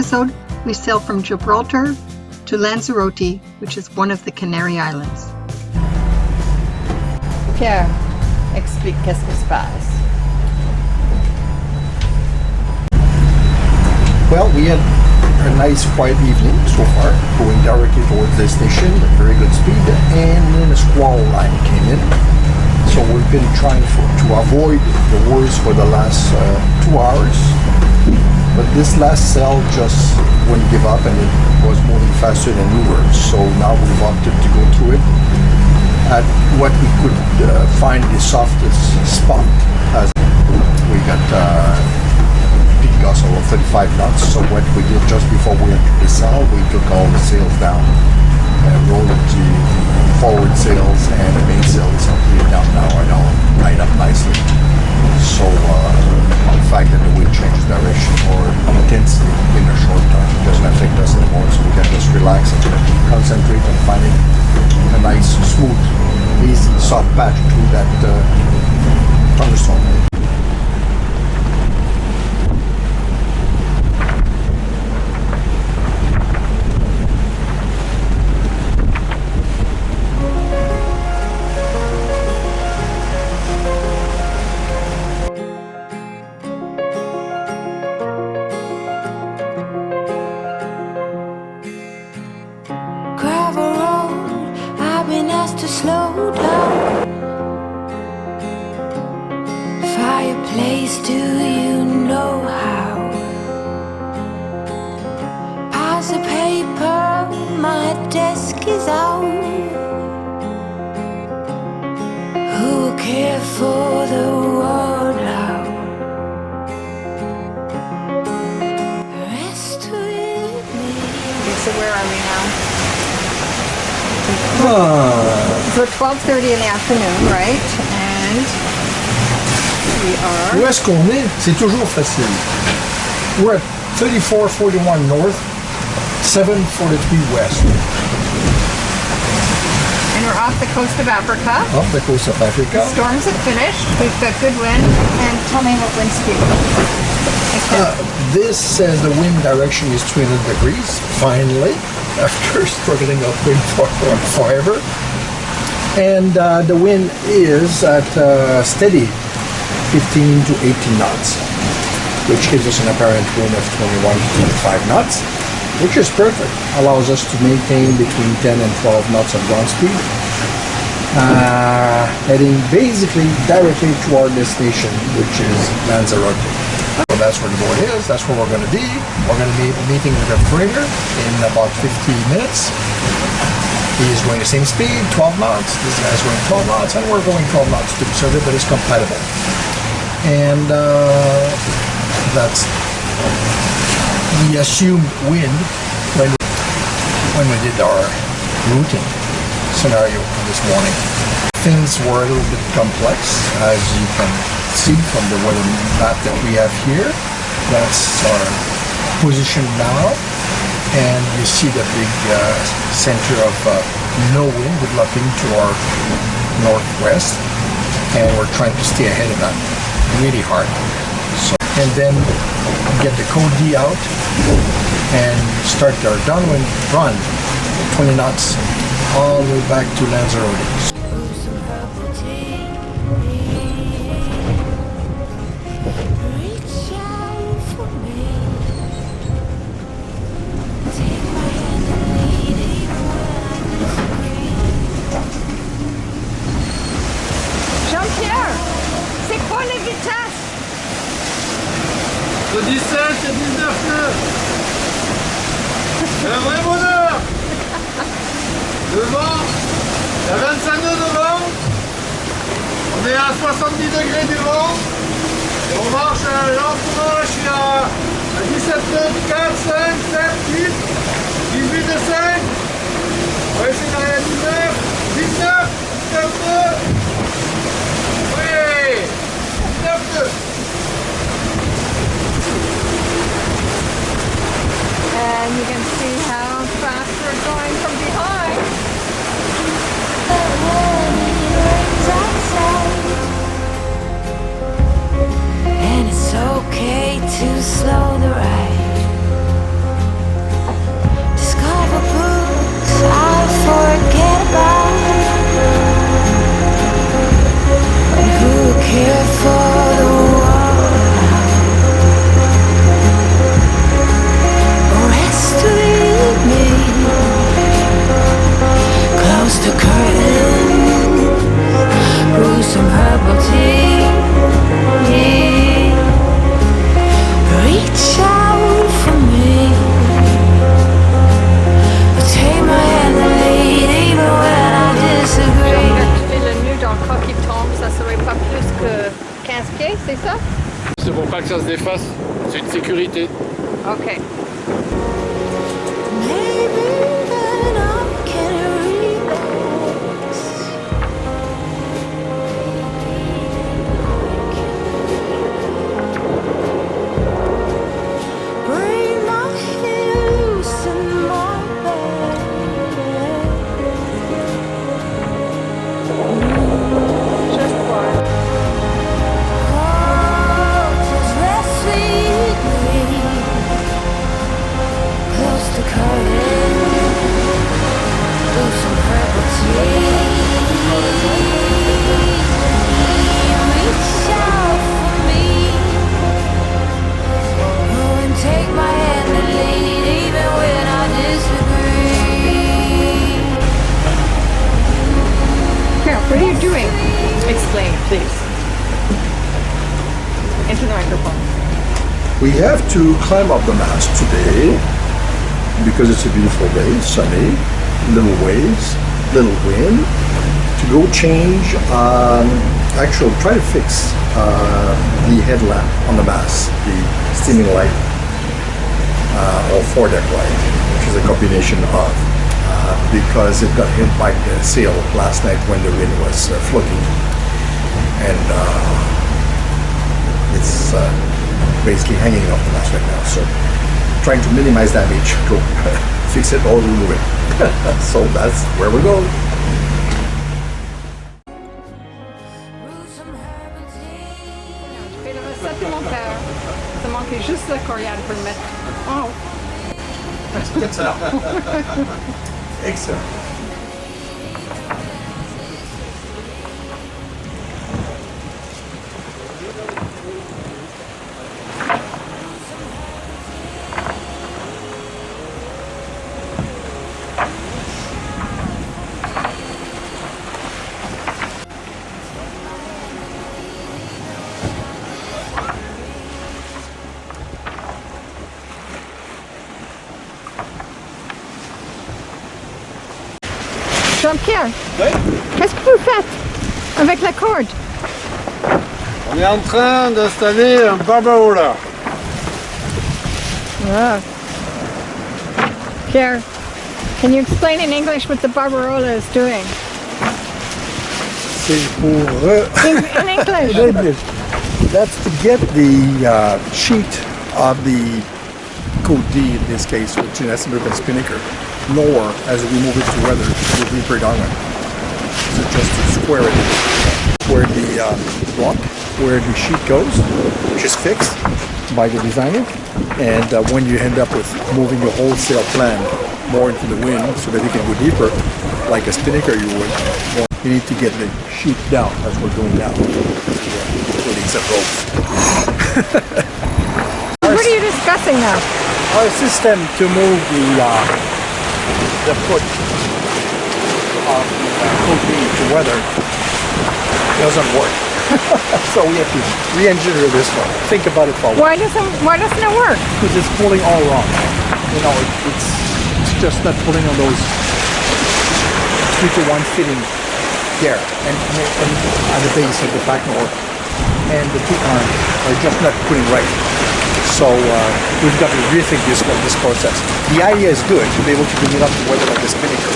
episode, we sail from Gibraltar to Lanzarote, which is one of the Canary Islands. Pierre, explique qu'est-ce qui se passe. Well, we had a nice quiet evening so far, going directly towards the station at very good speed, and then a squall line came in. So we've been trying to avoid the worst for the last 2 hours, but this last cell just wouldn't give up and it was moving faster than we were. So now we've opted to go through it at what we could find the softest spot. As we got peak gust of 35 knots, so what we did just before we entered the cell, we took all the sails down, rolled the forward sails and the main sails laid down now and all lined up nicely. So the fact that the wind changes direction or intensity in the short term doesn't affect us anymore, so we can just relax and concentrate on finding a nice, smooth, easy, soft patch through that thunderstorm. To slow down. Fireplace, do you know how? Pass the paper, my desk is out. Who will care for the world now? Rest with me. Okay, so where are we now? So 12:30 in the afternoon, right? And we are... Où est-ce qu'on est? C'est toujours facile. We're at 3441 north, 743 west. And we're off the coast of Africa. Off the coast of Africa. The storms have finished. We've got good wind. And tell me what wind speed. This says the wind direction is 300 degrees, finally, after struggling upwind for forever. And the wind is at steady 15 to 18 knots, which gives us an apparent wind of 21 to 25 knots, which is perfect. Allows us to maintain between 10 and 12 knots of ground speed, heading basically directly to our destination, which is Lanzarote. So that's where the board is, that's where we're going to be. We're going to be meeting with the freighter in about 50 minutes. He's going the same speed, 12 knots. This guy's going 12 knots, and we're going 12 knots too, so everybody's compatible. And that's the assumed wind when we did our routing scenario this morning. Things were a little bit complex, as you can see from the weather map that we have here. That's our position now, and you see the big center of no wind developing to our northwest, and we're trying to stay ahead of that really hard. So, and then get the code D out and start our downwind run, 20 knots, all the way back to Lanzarote. De 17 et 19 nœuds. C'est un vrai bonheur. Devant, il y a 25 nœuds devant. On est à 70 degrés du vent. Et on marche lentement. Je suis à 17 nœuds, 4, 5, 7, 8, 18 de 5. On va essayer d'arriver à 19, 19, 19 nœuds. Oui, 19 nœuds. And you can see how fast we're going from behind. And it's okay to slow the ride. fasse. C'est une sécurité. Ok. Maybe then I can relax. Bring my heels in my bed. Just one. Oh, just rest sweetly close to current. Do some herbal tea. Reach out for me. Oh, and take my hand and lead even when I disagree. Here, what are you doing? Explain, please. Into the microphone. We have to climb up the mast today because it's a beautiful day, sunny, little waves, little wind. To go change, actually try to fix the headlamp on the mast, the steaming light or foredeck light, which is a combination of, because it got hit by the sail last night when the wind was floating, and it's basically hanging off the mast right now. So trying to minimize damage, go fix it or remove it. So that's where we're going. Brew some herbal tea. Fais le recette de mon père. Ça manquait juste le coriandre pour le mettre. Oh, Excellent. Jean-Pierre, Oui. qu'est-ce que vous faites avec la corde? On est en train d'installer un barbarola. Ah. Pierre, can you explain in English what the Barbarola is doing? C'est pour In English. That's to get the sheet of the code D in this case, which is an American spinnaker, lower as we move it to weather will be predominant. So just to square it where the block, where the sheet goes, which is fixed by the designer, and when you end up with moving your whole sail plan more into the wind so that you can go deeper, like a spinnaker you would, you need to get the sheet down as we're doing now, including some ropes. What are you discussing now? Our system to move the foot of the code to weather doesn't work. So we have to re-engineer this one. Think about it for a while. Why doesn't it work? Because it's pulling all wrong. You know, it's just not pulling on those 3-to-1 fitting here and at the base of the back nor, and the two arms are just not putting right. So we've got to rethink this process. The idea is good to be able to bring it up to weather like the spinnaker,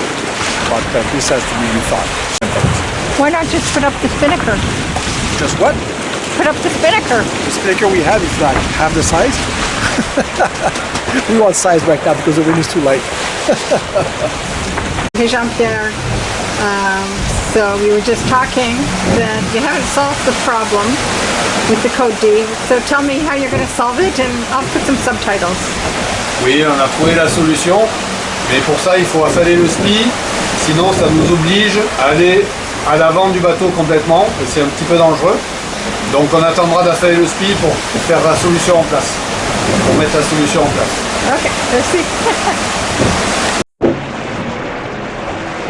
but this has to be rethought. Why not just put up the spinnaker? Just what? Put up the spinnaker. The spinnaker we have is like half the size. We want size right now because the wind is too light. Hey Jean-Pierre, so we were just talking that you haven't solved the problem with the code D. So tell me how you're going to solve it and I'll put some subtitles. Oui, on a trouvé la solution, mais pour ça il faut affaler le spi, sinon ça nous oblige à aller à l'avant du bateau complètement, et c'est un petit peu dangereux. Donc on attendra d'affaler le spi pour faire la solution en place, pour mettre la solution en place. Ok, merci.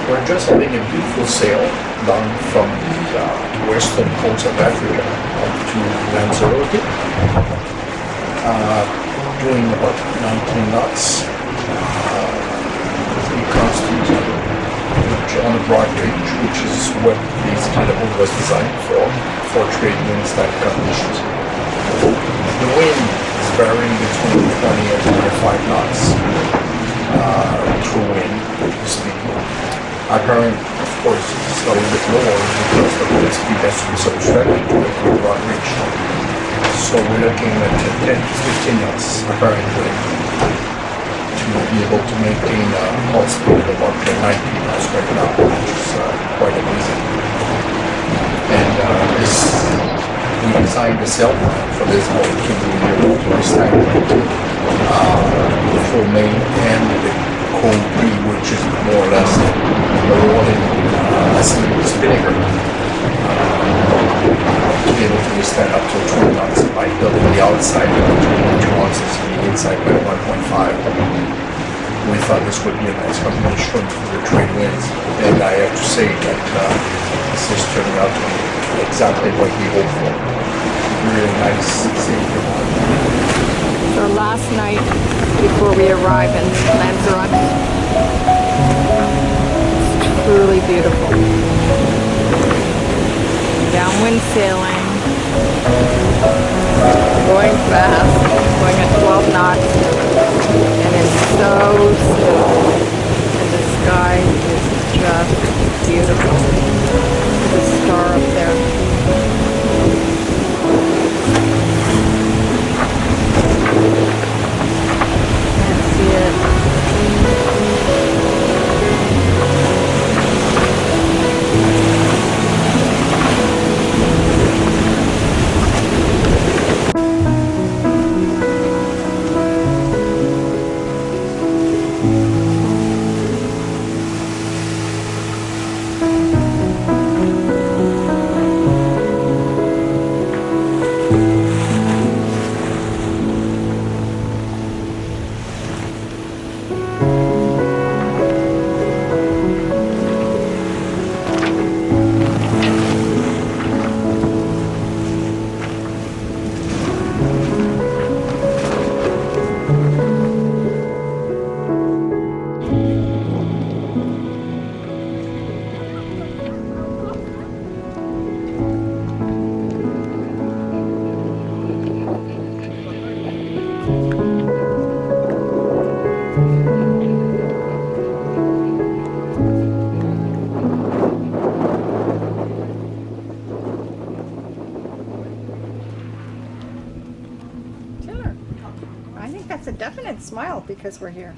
We're just having a beautiful sail down from the western coast of Africa up to Lanzarote, doing about 19 knots. We constantly on the broad range, which is what basically the boat was designed for trade winds type conditions. the wind is varying between 20 and 25 knots true wind speed. Our current, of course, is a little bit lower because the wind speed has to be subtracted to improve rod reach. So we're looking at 10 to 15 knots apparent wind to be able to maintain a hull speed of about 90 knots right now, which is quite amazing. And we designed the sail plan for this boat to be able to withstand the full main and the code B, which is more or less the rolling spinnaker, to be able to withstand up to 20 knots by building the outside by 2 ounces and the inside by 1.5. We thought this would be a nice combination for the trade winds, and I have to say that this is turning out to be exactly what we hoped for. Really nice safety. So last night before we arrive in Lanzarote, it's truly beautiful. Downwind sailing, going fast, going at 12 knots, and it's so still. And the sky is just beautiful. The star up there. Can't see it. I think that's a definite smile because we're here.